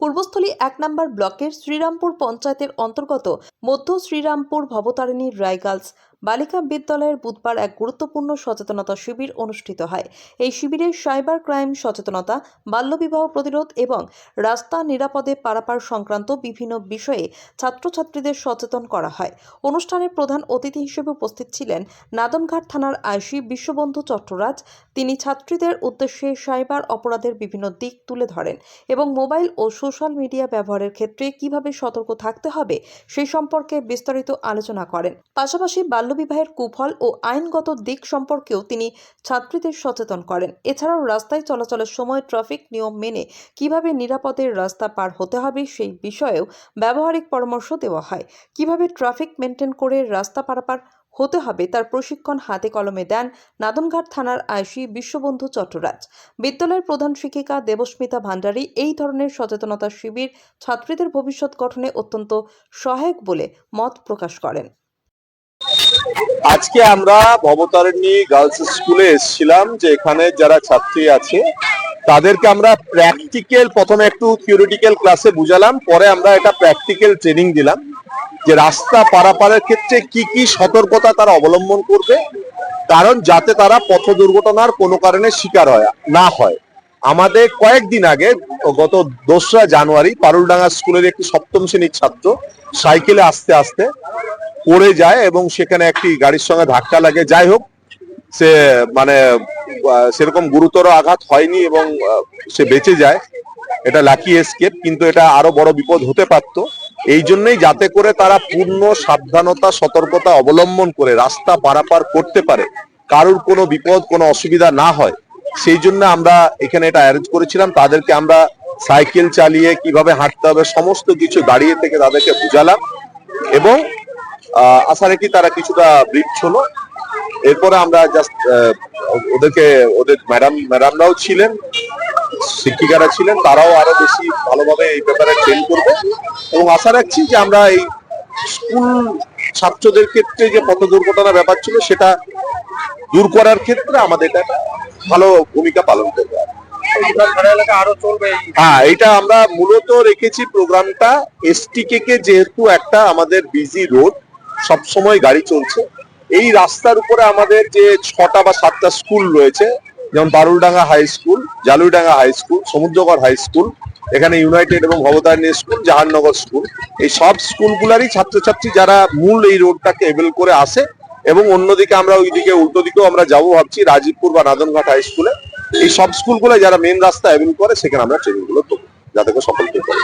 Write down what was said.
পূর্বস্থলী ১ নম্বর ব্লকের শ্রীরামপুর পঞ্চায়েতের অন্তর্গত মধ্য শ্রীরামপুর ভবতারিণী রায় গার্লস বালিকা বিদ্যালয়ের বুধবার এক গুরুত্বপূর্ণ সচেতনতা শিবির অনুষ্ঠিত হয়। এই শিবিরে সাইবার ক্রাইম সচেতনতা, বাল্যবিবাহ প্রতিরোধ এবং রাস্তা নিরাপদে পারাপার সংক্রান্ত বিভিন্ন বিষয়ে ছাত্রছাত্রীদের সচেতন করা হয়। অনুষ্ঠানে প্রধান অতিথি হিসেবে উপস্থিত ছিলেন নাদনঘাট থানার আইসি বিশ্ববন্ধু চট্টরাজ। তিনি ছাত্রীদের উদ্দেশ্যে সাইবার অপরাধের বিভিন্ন দিক তুলে ধরেন এবং মোবাইল ও সোশ্যাল মিডিয়া ব্যবহারের ক্ষেত্রে কিভাবে সতর্ক থাকতে হবে সেই সম্পর্কে বিস্তারিত আলোচনা করেন। পাশাপাশি বাল্যবিবাহের কুফল ও আইনগত দিক সম্পর্কেও তিনি ছাত্রীদের সচেতন করেন। এছাড়াও রাস্তায় চলাচলের সময় ট্রাফিক নিয়ম মেনে কিভাবে নিরাপদে রাস্তা পার হতে হবে সেই বিষয়েও ব্যবহারিক পরামর্শ দেওয়া হয়। কিভাবে ট্রাফিক মেনটেন করে রাস্তা পারাপার হতে হবে তার প্রশিক্ষণ হাতে কলমে দেন নাদনঘাট থানার আইসি বিশ্ববন্ধু চট্টরাজ। বিদ্যালয়ের প্রধান শিক্ষিকা দেবস্মিতা ভান্ডারী এই ধরনের সচেতনতা শিবির ছাত্রীদের ভবিষ্যৎ গঠনে অত্যন্ত সহায়ক বলে মত প্রকাশ করেন। আজকে আমরা ভবতারিণী গার্লস স্কুলে এসেছিলাম, যে এখানে যারা ছাত্রী আছে তাদেরকে আমরা প্র্যাকটিক্যাল, প্রথমে একটু থিওরিটিক্যাল ক্লাসে বুঝালাম, পরে আমরা একটা প্র্যাকটিক্যাল ট্রেনিং দিলাম যে রাস্তা পারাপারের ক্ষেত্রে কি কি সতর্কতা তারা অবলম্বন করবে, কারণ যাতে তারা পথ দুর্ঘটনার কোনো কারণে শিকার না হয়। আমাদের কয়েকদিন আগে গত 2রা জানুয়ারি পারুলডাঙ্গা স্কুলের একটি 7ম শ্রেণীর ছাত্র সাইকেলে আসতে আসতে পড়ে যায় এবং সেখানে একটি গাড়ির সঙ্গে ধাক্কা লাগে। যাই হোক, সে সেরকম গুরুতর আঘাত হয়নি এবং সে বেঁচে যায়। এটা লাকি এসকেপ, কিন্তু এটা আরো বড় বিপদ হতে পারত। এই জন্যই যাতে করে তারা পূর্ণ সাবধানতা, সতর্কতা অবলম্বন করে রাস্তা পারাপার করতে পারে, কারুর কোনো বিপদ, কোনো অসুবিধা না হয়, সেই জন্য আমরা এখানে এটা অ্যারেঞ্জ করেছিলাম। তাদেরকে আমরা সাইকেল চালিয়ে কিভাবে হাঁটতে হবে সমস্ত কিছু দাঁড়িয়ে থেকে তাদেরকে বুঝালাম এবং আশা রাখি তারা কিছুটা ব্রিফ হলো। এরপরে আমরা জাস্ট ওদের ম্যাডামরাও ছিলেন, শিক্ষিকারা ছিলেন, তারাও আরো বেশি ভালোভাবে এই ব্যাপারে ট্রেন করবে এবং আশা রাখছি যে আমরা এই স্কুল ছাত্রদের ক্ষেত্রে যে পথ দুর্ঘটনার ব্যাপার ছিল সেটা দূর করার ক্ষেত্রে আমাদের এটা ভালো ভূমিকা পালন করবে। হ্যাঁ, এটা আমরা মূলত রেখেছি প্রোগ্রামটা এসটিকে কে, যেহেতু একটা আমাদের বিজি রোড, সবসময় গাড়ি চলছে। এই রাস্তার উপরে আমাদের যে 6টা বা 7টা স্কুল রয়েছে, যেমন Baruldanga high school, Jaluidanga high school, Samudragarh high school, এখানে ইউনাইটেড এবং ভবতারিণী স্কুল, জাহাননগর স্কুল, এই সব স্কুলগুলারই ছাত্রছাত্রী যারা মূল এই রোডটাকে এবেল করে আসে এবং অন্যদিকে আমরা ওইদিকে উল্টো দিকেও আমরা যাবো ভাবছি, রাজীবপুর বা নাদনঘাট হাই স্কুলে। এই সব স্কুলগুলো যারা মেন রাস্তা এবেল করে সেখানে আমরা ট্রেনিং গুলো দেবো যাতে করে সকলকে করে।